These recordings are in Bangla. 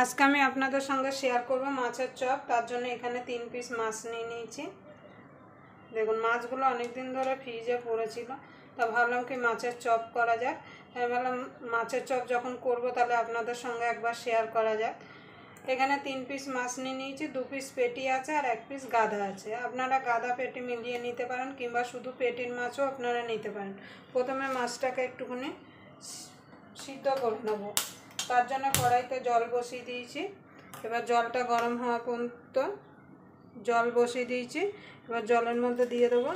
আজকে আমি আপনাদের সঙ্গে শেয়ার করব মাছের চপ। তার জন্য এখানে 3 পিস মাছ নিয়ে নিয়েছি। দেখুন মাছগুলো অনেক দিন ধরে ফ্রিজে পড়েছিল, তা ভাবলাম কি মাছের চপ করা যাক। আমি ভাবলাম মাছের চপ যখন করব তাহলে আপনাদের সঙ্গে একবার শেয়ার করা যাক। এখানে 3 পিস মাছ নিয়ে নিয়েছি, 2 পিস পেটি আছে আর 1 পিস গাদা আছে। আপনারা গাদা পেটি মিলিয়ে নিতে পারেন কিংবা শুধু পেটির মাছও আপনারা নিতে পারেন। প্রথমে মাছটাকে একটুখানি সিদ্ধ করে নেব। তার জন্য কড়াইতে জল বসিয়ে দিয়েছি। এবার জলটা গরম হওয়া পর্যন্ত জল বসিয়ে দিয়েছি। এবার জলের মধ্যে দিয়ে দেবো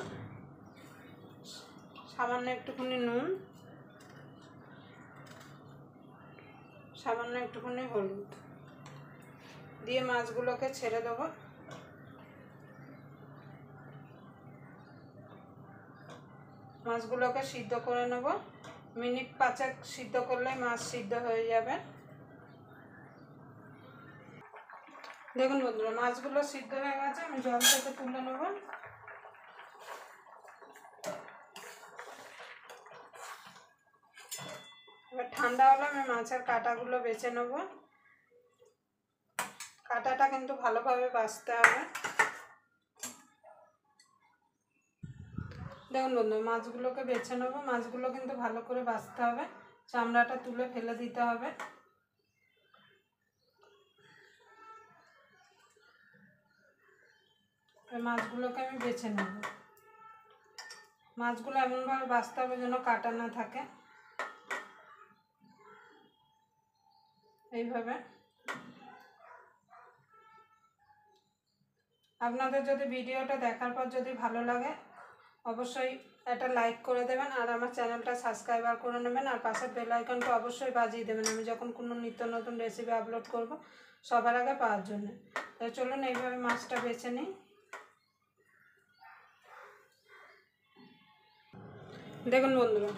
সামান্য একটুখানি নুন, সামান্য একটুখানি হলুদ দিয়ে মাছগুলোকে ছেড়ে দেবো। মাছগুলোকে সিদ্ধ করে নেব। মিনিট 5 সিদ্ধ করলেই মাছ সিদ্ধ হয়ে যাবে। দেখুন বন্ধুরা, মাছগুলো সিদ্ধ হয়ে গেছে, আমি জল থেকে তুলে নেব। এবার ঠান্ডা হলে আমি মাছের কাঁটাগুলো বেছে নেব। কাঁটাটা কিন্তু ভালোভাবে বাছতে হবে। দেখুন বন্ধু, মাছগুলোকে বেছে নেব। মাছগুলো কিন্তু ভালো করে বাছতে হবে, চামড়াটা তুলে ফেলে দিতে হবে। মাছগুলোকে আমি বেছে নেব। মাছগুলো এমনভাবে বাছতে হবে যেন কাটা না থাকে, এইভাবে। আপনাদের যদি ভিডিওটা দেখার পর যদি ভালো লাগে অবশ্যই একটা লাইক করে দেবেন আর আমার চ্যানেলটা সাবস্ক্রাইবার করে নেবেন আর পাশের বেল আইকনটা অবশ্যই বাজিয়ে দেবেন আমি যখন কোনো নিত্য নতুন রেসিপি আপলোড করব সবার আগে পাওয়ার জন্য। তো চলুন এইভাবে মাছটা বেছে নিই। দেখুন বন্ধুরা,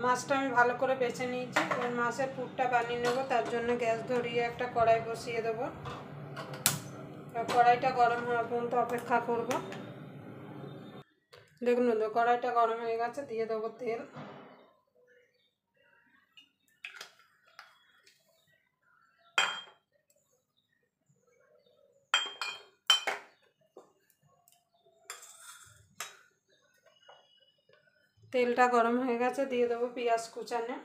মাছটা আমি ভালো করে বেছে নিয়েছি। এবার মাছের পুরটা বানিয়ে নেব। তার জন্য গ্যাস ধরিয়ে একটা কড়াই বসিয়ে দেবো। কড়াইটা গরম হওয়া পর্যন্ত অপেক্ষা করব। দেখুন বন্ধু, কড়াইটা গরম হয়ে গেছে, দিয়ে দেবো তেল। তেলটা গরম হয়ে গেছে, দিয়ে দেবো পেঁয়াজ কুচানো।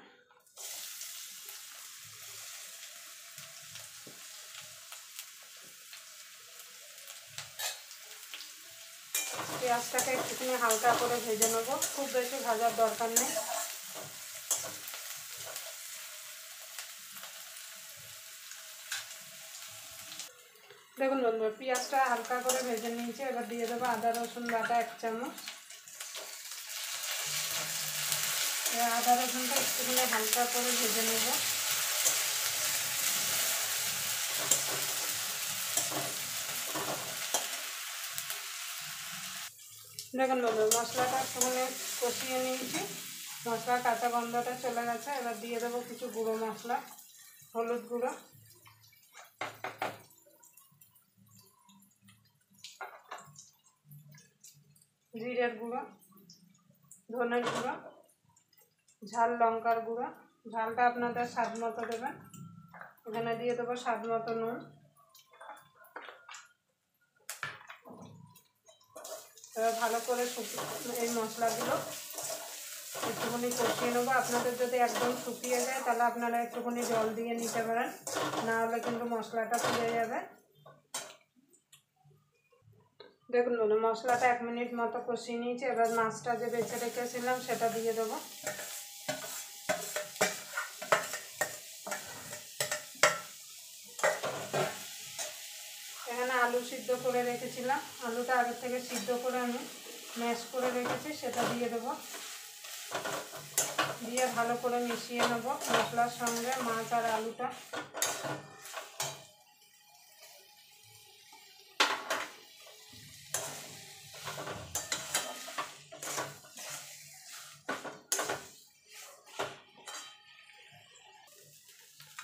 পেঁয়াজটাকে একটুখানি হালকা করে ভেজে নেবো, খুব বেশি ভাজার দরকার নেই। দেখুন বন্ধু, পেঁয়াজটা হালকা করে ভেজে নিয়েছি। এবার দিয়ে দেবো আদা রসুন বাটা 1 চামচ। আদা রসুনটা একটুখানি হালকা করে ভেজে নেব। দেখুন বন্ধু, মশলাটা একটুখানি কষিয়ে নিয়েছি। মশলার কাঁচা গন্ধটা চলে গেছে। এবার দিয়ে দেবো কিছু গুঁড়ো মশলা, হলুদ গুঁড়ো, জিরের গুঁড়ো, ধনের গুঁড়ো, ঝাল লঙ্কার গুঁড়ো। ঝালটা আপনাদের স্বাদ মতো দেবেন। এখানে দিয়ে দেবো স্বাদ মতো নুন। এবার ভালো করে এই মশলাগুলো একটুখানি কষিয়ে নেবো। আপনাদের যদি একদম শুকিয়ে যায় তাহলে আপনারা একটুখানি জল দিয়ে নিতে পারেন, না হলে কিন্তু মশলাটা পুড়ে যাবে। দেখুন বন্ধু, মশলাটা 1 মিনিট মতো কষিয়ে নিয়েছি। এবার মাছটা যে বেছে রেখেছিলাম সেটা দিয়ে দেবো। এখানে আলু সিদ্ধ করে রেখেছিলাম, আলুটা আগে থেকে সিদ্ধ করে আমি ম্যাশ করে রেখেছি, সেটা দিয়ে দেবো। দিয়ে ভালো করে মিশিয়ে নেব মশলার সঙ্গে মাছ আর আলুটা।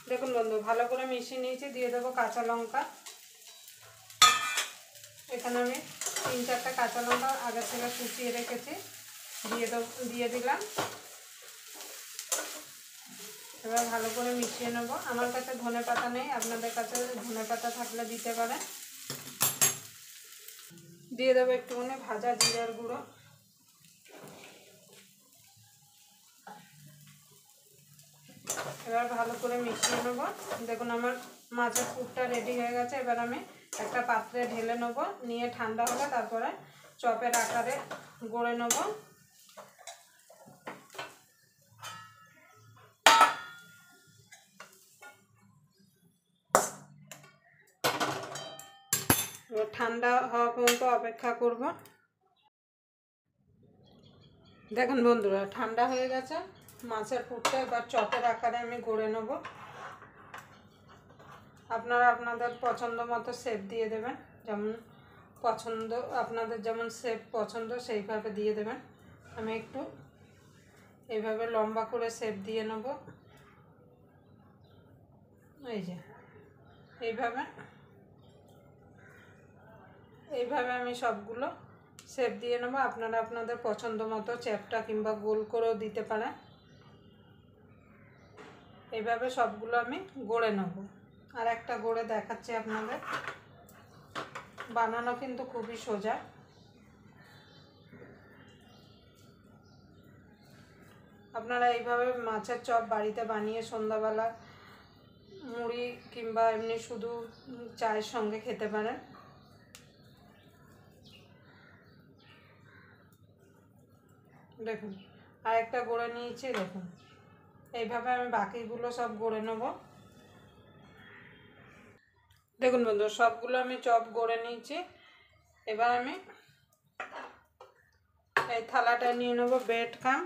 দেখুন বন্ধু, ভালো করে মিশিয়ে নিয়েছি। দিয়ে দেবো কাঁচা লঙ্কা। এখানে আমি 3-4টা কাঁচা লঙ্কা আগে থেকে কুচিয়ে রেখেছি, দিয়ে দিলাম। এবার ভালো করে মিশিয়ে নেব। আমার কাছে ধনেপাতা নেই, আপনাদের কাছে ধনেপাতা থাকলে দিতে পারেন। দিয়ে দেবো একটুখানি ভাজা জিরার গুঁড়ো। এবার ভালো করে মিশিয়ে নেব। দেখুন আমার মাছের পুরটা রেডি হয়ে গেছে। এবার আমি একটা পাত্রে ঢেলে নেব, নিয়ে ঠান্ডা হলে তারপরে চপের আকারে গড়ে নেব। এবার ঠান্ডা হওয়া পর্যন্ত অপেক্ষা করব। দেখুন বন্ধুরা, ঠান্ডা হয়ে গেছে মাছের পুরটা। এবার চপের আকারে আমি গড়ে নেব। আপনারা আপনাদের পছন্দ মতো শেপ দিয়ে দেবেন, যেমন পছন্দ, আপনাদের যেমন শেপ পছন্দ সেইভাবে দিয়ে দেবেন। আমি একটু এইভাবে লম্বা করে শেপ দিয়ে নেব। এই যে এইভাবে আমি সবগুলো শেপ দিয়ে নেব। আপনারা আপনাদের পছন্দ মতো চ্যাপটা কিংবা গোল করেও দিতে পারেন। এইভাবে সবগুলো আমি গড়ে নেব। আর একটা গড়ে দেখাচ্ছি আপনাদের। বানানো কিন্তু খুবই সোজা। আপনারা এইভাবে মাছের চপ বাড়িতে বানিয়ে সন্ধ্যাবেলা মুড়ি কিংবা এমনি শুধু চায়ের সঙ্গে খেতে পারেন। দেখুন আর একটা গড়ে নিয়েছি। দেখুন এইভাবে আমি বাকিগুলো সব গড়ে নেব। দেখুন বন্ধু, সবগুলো আমি চপ গড়ে নিয়েছি। এবার আমি এই থালাটা নিয়ে নেব ব্রেড ক্রাম।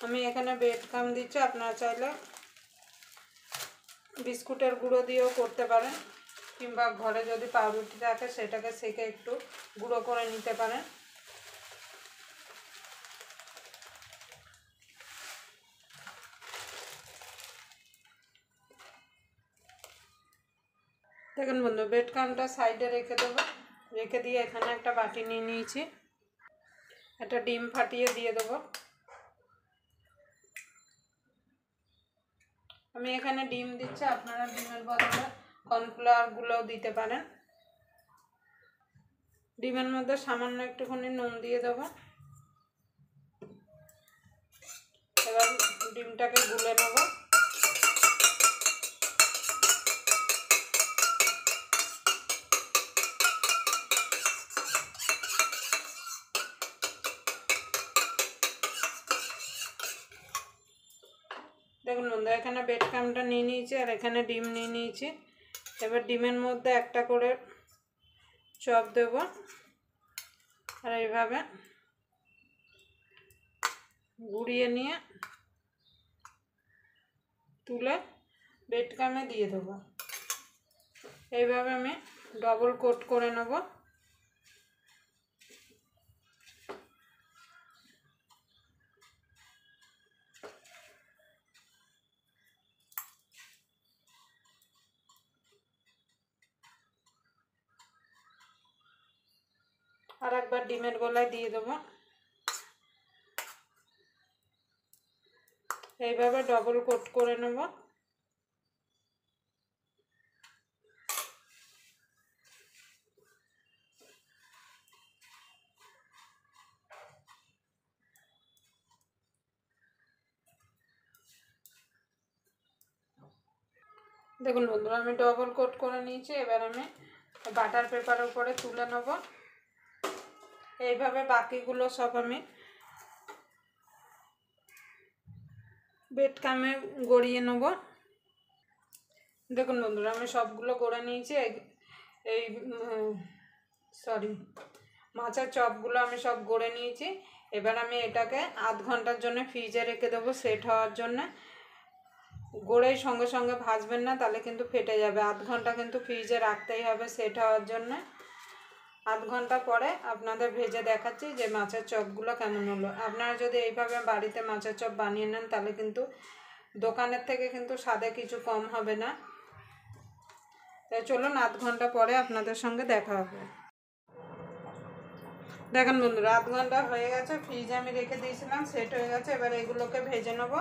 আমি এখানে ব্রেড ক্রাম দিচ্ছি, আপনারা চাইলে বিস্কুটের গুঁড়ো দিয়েও করতে পারেন, কিংবা ঘরে যদি পাউরুটি থাকে সেটাকে সেকে একটু গুঁড়ো করে নিতে পারেন। দেখুন বন্ধু, ব্রেড ক্রামটা সাইডে রেখে দেবো। রেখে দিয়ে এখানে একটা বাটি নিয়ে নিয়েছি। একটা ডিম ফাটিয়ে দিয়ে দেবো। আমি এখানে ডিম দিচ্ছি, আপনারা ডিমের বদলে কর্নফ্লাওয়ারগুলোও দিতে পারেন। ডিমের মধ্যে সামান্য একটুখানি নুন দিয়ে দেবো। এবার ডিমটাকে গুলে নেব। দেখুন বন্ধু, এখানে ব্রেড ক্রামটা নিয়ে নিয়েছি আর এখানে ডিম নিয়ে নিয়েছি। এবার ডিমের মধ্যে একটা করে চপ দেব আর এইভাবে গুঁড়িয়ে নিয়ে তুলে ব্রেড ক্রামে দিয়ে দেবো। এইভাবে আমি ডবল কোট করে নেব। আর একবার ডিমের গোলায় দিয়ে দেবো। এইভাবে ডবল কোট করে নেব। দেখুন বন্ধুরা, আমি ডবল কোট করে নিয়েছি। এবার আমি বাটার পেপারের উপরে তুলে নেব। এইভাবে বাকিগুলো সব আমি ব্রেড ক্রামে গড়িয়ে নেব। দেখুন বন্ধুরা, আমি সবগুলো গড়ে নিয়েছি। এই মাছের চপগুলো আমি সব গড়ে নিয়েছি। এবার আমি এটাকে আধ ঘন্টার জন্য ফ্রিজে রেখে দেবো সেট হওয়ার জন্য। গড়েই সঙ্গে সঙ্গে ভাজবেন না, তাহলে কিন্তু ফেটে যাবে। আধ ঘন্টা কিন্তু ফ্রিজে রাখতেই হবে সেট হওয়ার জন্য। আধ ঘন্টা পরে আপনাদের ভেজে দেখাচ্ছি যে মাছের চপগুলো কেমন হলো। আপনারা যদি এইভাবে বাড়িতে মাছের চপ বানিয়ে নেন তাহলে কিন্তু দোকানের থেকে কিন্তু স্বাদে কিছু কম হবে না। তাই চলুন আধ ঘন্টা পরে আপনাদের সঙ্গে দেখা হবে। দেখুন বন্ধুরা, আধ ঘন্টা হয়ে গেছে, ফ্রিজে আমি রেখে দিয়েছিলাম, সেট হয়ে গেছে। এবার এগুলোকে ভেজে নেব।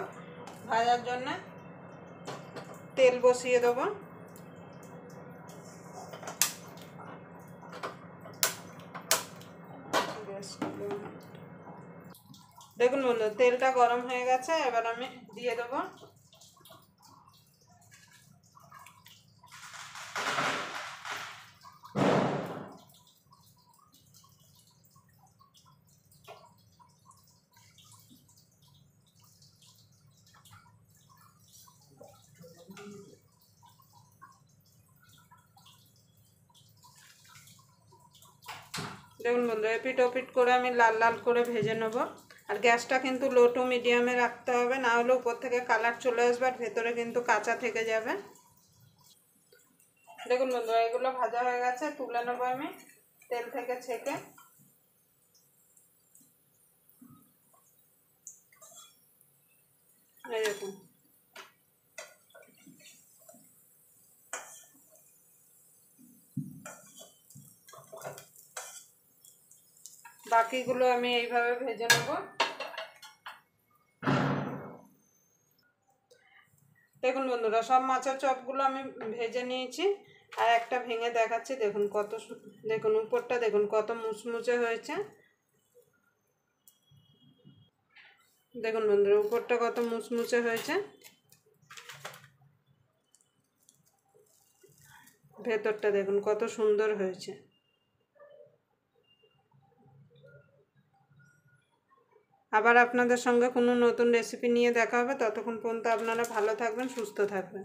ভাজার জন্য তেল বসিয়ে দেবো। দেখুন বন্ধু, তেলটা গরম হয়ে গেছে, এবার আমি দিয়ে দেবো দেখুন বন্ধু, এপিট ওপিট করে আমি লাল লাল করে ভেজে নেব। আর গ্যাসটা কিন্তু লো টু মিডিয়ামে রাখতে হবে, না হলে উপর থেকে কালার চলে আসবে আর ভেতরে কিন্তু কাঁচা থেকে যাবে। দেখুন বন্ধু, এগুলো ভাজা হয়ে গেছে, তুলে নেবো আমি তেল থেকে ছেঁকে। এই দেখুন, বাকিগুলো আমি এইভাবে ভেজে নেব। দেখুন বন্ধুরা, সব মাছের চপগুলো আমি ভেজে নিয়েছি, আর একটা ভেঙে দেখাচ্ছি। দেখুন কত, দেখুন উপরটা দেখুন কত মুচমুচে হয়েছে। দেখুন বন্ধুরা, উপরটা কত মুচমুচে হয়েছে, ভেতরটা দেখুন কত সুন্দর হয়েছে। আবার আপনাদের সঙ্গে কোনো নতুন রেসিপি নিয়ে দেখা হবে। ততক্ষণ পর্যন্ত আপনারা ভালো থাকবেন, সুস্থ থাকবেন।